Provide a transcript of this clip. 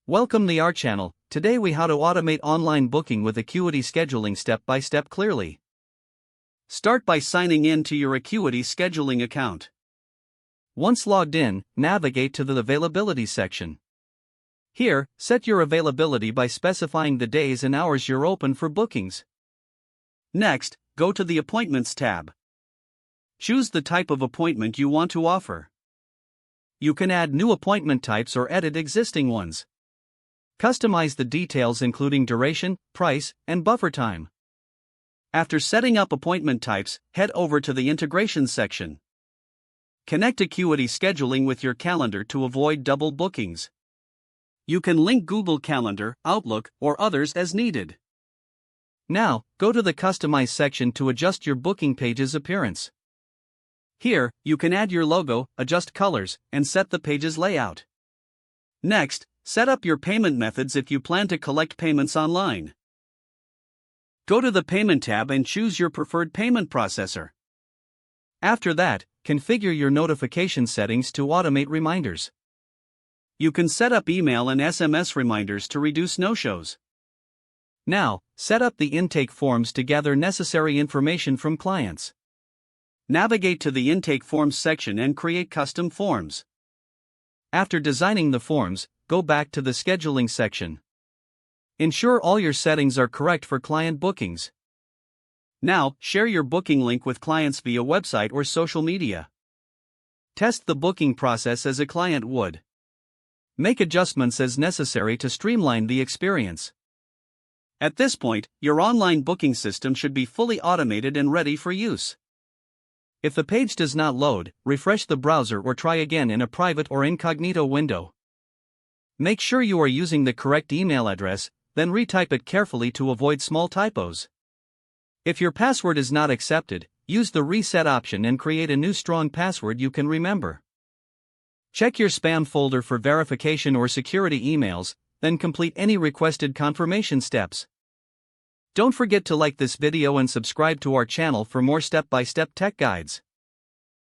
Welcome to our channel. Today we how to automate online booking with Acuity Scheduling step by step clearly. Start by signing in to your Acuity Scheduling account. Once logged in, navigate to the availability section. Here, set your availability by specifying the days and hours you're open for bookings. Next, go to the Appointments tab. Choose the type of appointment you want to offer. You can add new appointment types or edit existing ones. Customize the details including duration, price, and buffer time. After setting up appointment types, head over to the Integration section. Connect Acuity Scheduling with your calendar to avoid double bookings. You can link Google Calendar, Outlook, or others as needed. Now, go to the Customize section to adjust your booking page's appearance. Here, you can add your logo, adjust colors, and set the page's layout. Next, set up your payment methods if you plan to collect payments online. Go to the Payment tab and choose your preferred payment processor. After that, configure your notification settings to automate reminders. You can set up email and SMS reminders to reduce no-shows. Now, set up the intake forms to gather necessary information from clients. Navigate to the Intake Forms section and create custom forms. After designing the forms, go back to the Scheduling section. Ensure all your settings are correct for client bookings. Now, share your booking link with clients via website or social media. Test the booking process as a client would. Make adjustments as necessary to streamline the experience. At this point, your online booking system should be fully automated and ready for use. If the page does not load, refresh the browser or try again in a private or incognito window. Make sure you are using the correct email address, then retype it carefully to avoid small typos. If your password is not accepted, use the reset option and create a new strong password you can remember. Check your spam folder for verification or security emails, then complete any requested confirmation steps. Don't forget to like this video and subscribe to our channel for more step-by-step tech guides.